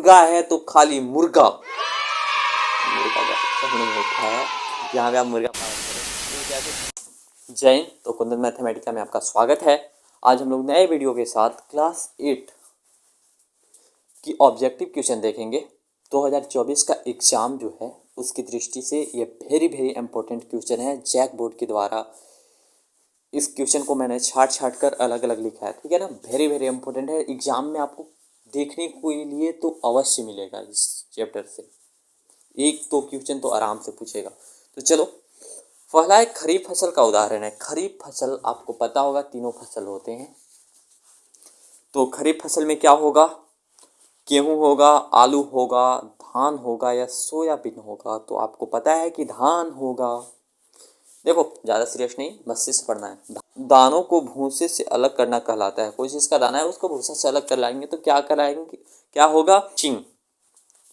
मुर्गा है तो खाली मुर्गा, मुर्गा का समझ नहीं होता है, यहाँ पे आप मुर्गा पालन करें। जय हिंद। तो कुंदन मैथमेटिका में आपका स्वागत है। आज हम लोग नए वीडियो के साथ क्लास 8 की ऑब्जेक्टिव क्वेश्चन देखेंगे। 2024 का एग्ज़ाम जो है उसकी दृष्टि से ये वेरी इम्पोर्टेंट क्वेश्चन है। जैक बोर्ड के द्वारा इस क्वेश्चन को मैंने छाट कर अलग अलग लिखा है, ठीक है ना। वेरी इम्पोर्टेंट है, एग्ज़ाम में आपको देखने के लिए तो अवश्य मिलेगा। इस चैप्टर से एक तो क्वेश्चन तो आराम से पूछेगा। तो चलो, पहला एक खरीफ फसल का उदाहरण है। खरीफ फसल आपको पता होगा तीनों फसल होते हैं। तो खरीफ फसल में क्या होगा? गेहूँ होगा, आलू होगा, धान होगा या सोयाबीन होगा। तो आपको पता है कि धान होगा। देखो, ज़्यादा सीरियस नहीं, मस्ती से पढ़ना है। दानों को भूसे से अलग करना कहलाता है। कोई चीज़ का दाना है उसको भूसा से अलग कर लाएंगे तो क्या कराएंगे, क्या होगा? चिंग।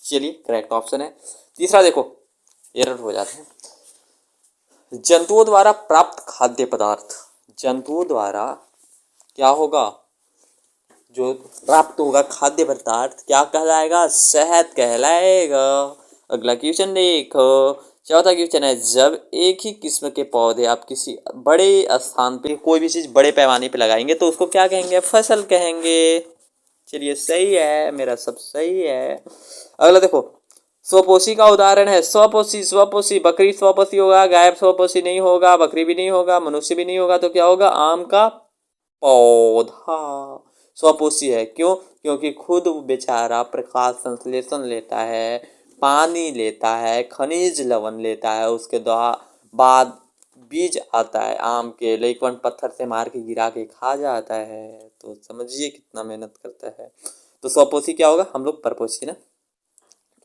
चलिए, करेक्ट ऑप्शन है। तीसरा देखो, एरर हो जाते हैं। जंतुओं द्वारा प्राप्त खाद्य पदार्थ, जंतुओं द्वारा क्या होगा? जो प्राप्त होगा खाद्य पदार्थ क्या कहलाएगा? शहद कहलाएगा। अगला क्वेश्चन देखो, चौथा क्वेश्चन है, जब एक ही किस्म के पौधे आप किसी बड़े स्थान पे कोई भी चीज़ बड़े पैमाने पे लगाएंगे तो उसको क्या कहेंगे? फसल कहेंगे। चलिए, सही है, मेरा सब सही है। अगला देखो, स्वपोषी का उदाहरण है। स्वपोषी, स्वपोषी, बकरी स्वपोषी होगा, गाय स्वपोषी नहीं होगा, बकरी भी नहीं होगा, मनुष्य भी नहीं होगा, तो क्या होगा? आम का पौधा स्वपोषी है। क्यों? क्योंकि खुद बेचारा प्रकाश संश्लेषण लेता है, पानी लेता है, खनिज लवण लेता है, उसके बाद बीज आता है आम के, लेकिन पत्थर से मार के गिरा के खा जाता है। तो समझिए कितना मेहनत करता है। तो स्वपोषी क्या होगा? हम लोग परपोषी ना,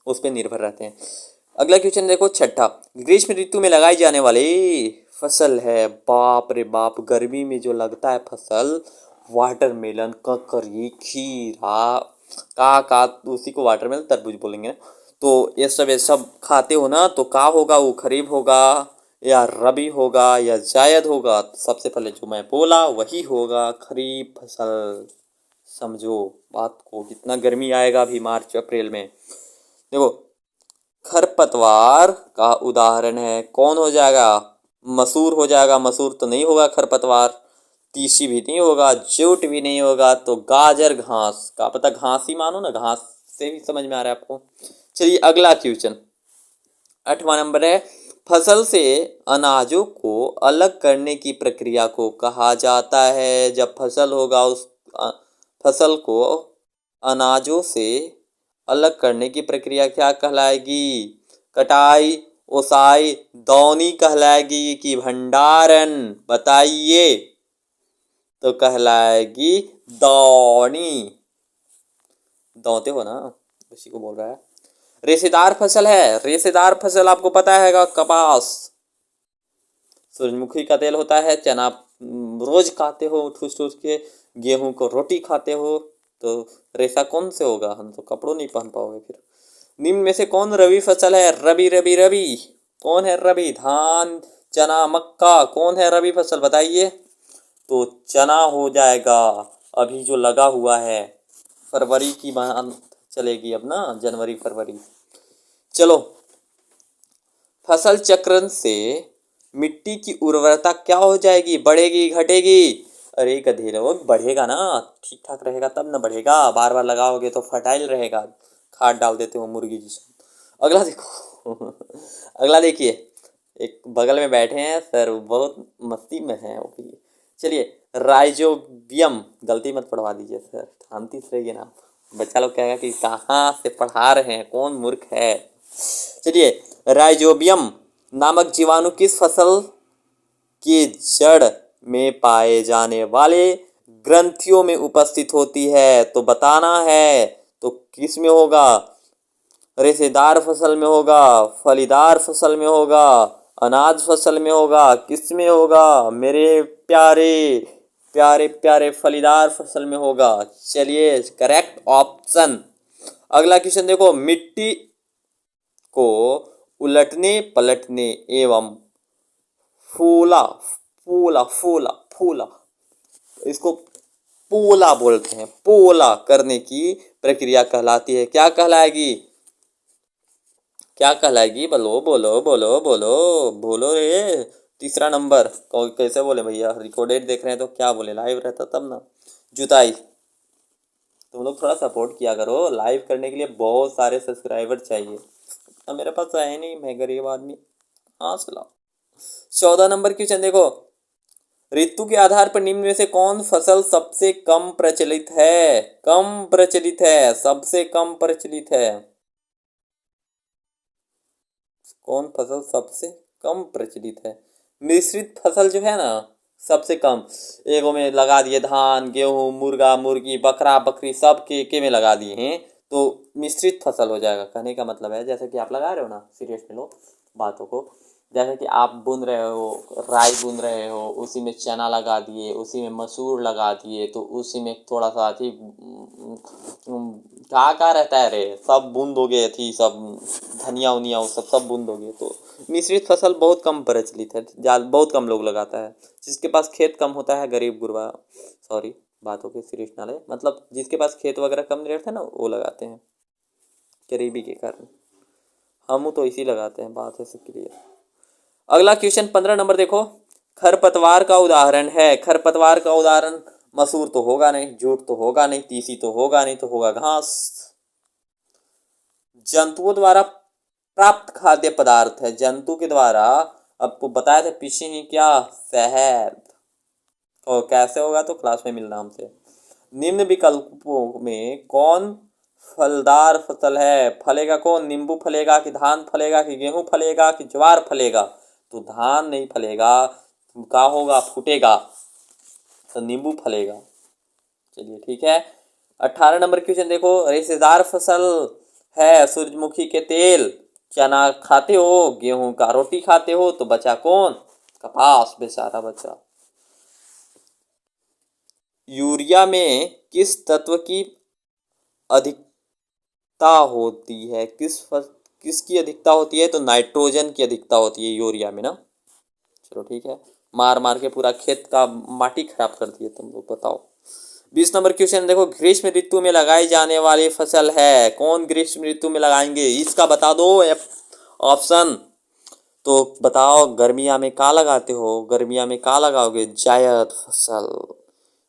उस पर निर्भर रहते हैं। अगला क्वेश्चन देखो, छठा, ग्रीष्म ऋतु में लगाई जाने वाली फसल है। बाप रे बाप, गर्मी में जो लगता है फसल, वाटरमेलन, ककड़ी, खीरा का उसी को वाटरमेलन तरबूज बोलेंगे ना। तो ये सब खाते हो ना, तो का होगा? वो खरीफ होगा या रबी होगा या जायद होगा? तो सबसे पहले जो मैं बोला वही होगा, खरीफ फसल। समझो बात को, कितना गर्मी आएगा अभी मार्च अप्रैल में। देखो, खरपतवार का उदाहरण है, कौन हो जाएगा? मसूर हो जाएगा। मसूर तो नहीं होगा खरपतवार। तीसी भी नहीं होगा, जूट भी नहीं होगा, तो गाजर घास का पता, घास ही मानो ना, घास से भी समझ में आ रहा है आपको। चलिए, अगला क्वेश्चन 8वां नंबर है, फसल से अनाजों को अलग करने की प्रक्रिया को कहा जाता है। जब फसल होगा उस फसल को अनाजों से अलग करने की प्रक्रिया क्या कहलाएगी? कटाई, ओसाई, दौनी कहलाएगी कि भंडारण? बताइए। तो कहलाएगी दौनी। दौते हो ना, उसी को बोल रहा है। रेशेदार फसल है। रेशेदार फसल आपको पता है, कपास, सूरजमुखी का तेल होता है, चना रोज खाते हो ठूस ठूस के, गेहूं को रोटी खाते हो, तो रेशा कौन से होगा? हम तो कपड़ों नहीं पहन पाओगे फिर। निम्न में से कौन रबी फसल है? रबी रबी रबी कौन है? रबी, धान, चना, मक्का, कौन है रबी फसल? बताइए। तो चना हो जाएगा। अभी जो लगा हुआ है, फरवरी की बात चलेगी अब ना, जनवरी फरवरी। चलो, फसल चक्रण से मिट्टी की उर्वरता क्या हो जाएगी? बढ़ेगी, घटेगी? अरे गधे लोग, बढ़ेगा ना, ठीक ठाक रहेगा तब ना बढ़ेगा। बार बार लगाओगे तो फर्टाइल रहेगा, खाद डाल देते हो मुर्गी जैसा। अगला देखो अगला देखिए, एक बगल में बैठे हैं सर, बहुत मस्ती में है वो भी। चलिए, राइजोबियम, गलती मत पढ़वा दीजिए सर, शांति से रहिए ना, बच्चा लोग कहेगा कि कहाँ से पढ़ा रहे हैं, कौन मूर्ख है। चलिए, राइजोबियम नामक जीवाणु किस फसल के जड़ में पाए जाने वाले ग्रंथियों में उपस्थित होती है? तो बताना है। तो किस में होगा? रेशेदार फसल में होगा, फलीदार फसल में होगा, अनाज फसल में होगा, किस में होगा मेरे प्यारे प्यारे प्यारे? फलीदार फसल में होगा। चलिए, करेक्ट ऑप्शन। अगला क्वेश्चन देखो, मिट्टी को उलटने पलटने एवं फूला फूला फूला फूला इसको पोला बोलते हैं। पोला करने की प्रक्रिया कहलाती है। क्या कहलाएगी? क्या कहलाएगी? बोलो बोलो बोलो बोलो बोलो रे। तीसरा नंबर कैसे बोले भैया? रिकॉर्डेड देख रहे हैं तो क्या बोले? लाइव रहता तब ना। जुताई। तुम लोग थोड़ा सपोर्ट किया करो। लाइव करने के लिए बहुत सारे सब्सक्राइबर चाहिए। अब मेरे पास है नहीं, मैं गरीब आदमी। हाँ सुना। 14 नंबर क्वेश्चन देखो। ऋतु के आधार पर निम्न में से कौन फसल सबसे कम प्रचलित है? कम प्रचलित है, सबसे कम प्रचलित है। कौन फसल सबसे कम प्रचलित है? मिश्रित फसल जो है ना, सबसे कम। एगो में लगा दिए धान, गेहूं, मुर्गा मुर्गी, बकरा बकरी, सब के में लगा दिए हैं तो मिश्रित फसल हो जाएगा। कहने का मतलब है जैसे कि आप लगा रहे हो ना, सीरियस में लो बातों को। जैसे कि आप बुन रहे हो, राई बुन रहे हो, उसी में चना लगा दिए, उसी में मसूर लगा दिए, तो उसी में थोड़ा सा अथी क्या रहता है रे, सब बुन दोगे। अथी सब धनिया उनिया वो सब बुन दोगे तो मिश्रित फसल बहुत कम प्रचलित है। बहुत कम लोग लगाता है। जिसके पास खेत कम होता है, गरीब गुरबा, सॉरी बातों के सीरियस ना ले, मतलब जिसके पास खेत वगैरह कम नहीं रहता ना, वो लगाते हैं गरीबी के कारण। हम तो इसी लगाते हैं, बात है सब क्लियर। अगला क्वेश्चन 15 नंबर देखो। खरपतवार का उदाहरण है। खरपतवार का उदाहरण मसूर तो होगा नहीं, जूट तो होगा नहीं, तीसी तो होगा नहीं, तो होगा घास। जंतुओं द्वारा प्राप्त खाद्य पदार्थ है। जंतु के द्वारा, आपको बताया था पीछे ही क्या, शहद। और कैसे होगा तो क्लास में मिलना हमसे। निम्न विकल्पों में कौन फलदार फसल है? फलेगा कौन? नींबू फलेगा कि धान फलेगा कि गेहूं फलेगा कि ज्वार फलेगा? तो धान नहीं फलेगा, क्या होगा? फूटेगा, तो नींबू फलेगा। चलिए ठीक है। 18 नंबर क्वेश्चन देखो। रेशेदार फसल है सूरजमुखी के तेल। चना खाते हो, गेहूं का रोटी खाते हो, तो बचा कौन? कपास, बेचारा बचा। यूरिया में किस तत्व की अधिकता होती है? किसकी अधिकता होती है? तो नाइट्रोजन की अधिकता होती है यूरिया में ना। चलो ठीक है। मार मार के पूरा खेत का माटी खराब कर दिए तुम लोग, बताओ। 20 नंबर क्वेश्चन देखो। ग्रीष्म ऋतु में लगाई जाने वाली फसल है। कौन ग्रीष्म ऋतु में लगाएंगे? इसका बता दो ऑप्शन। तो बताओ, गर्मिया में का लगाते हो? गर्मिया में का लगाओगे? जायद फसल।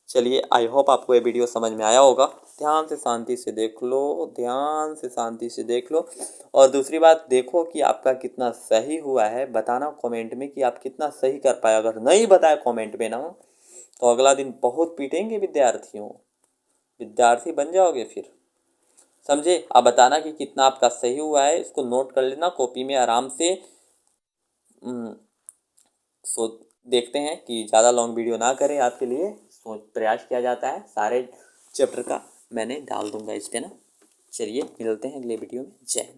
चलिए, आई होप आपको ये वीडियो समझ में आया होगा। ध्यान से शांति से देख लो, ध्यान से शांति से देख लो। और दूसरी बात, देखो कि आपका कितना सही हुआ है। बताना कमेंट में कि आप कितना सही कर पाए। अगर नहीं बताया कमेंट में ना, तो अगला दिन बहुत पीटेंगे विद्यार्थियों। विद्यार्थी बन जाओगे फिर, समझे? आप बताना कि कितना आपका सही हुआ है। इसको नोट कर लेना कॉपी में आराम से। सो देखते हैं कि ज़्यादा लॉन्ग वीडियो ना करें आपके लिए। प्रयास किया जाता है सारे चैप्टर का, मैंने डाल दूंगा इस पे ना। चलिए मिलते हैं अगले वीडियो में। जय हिंद।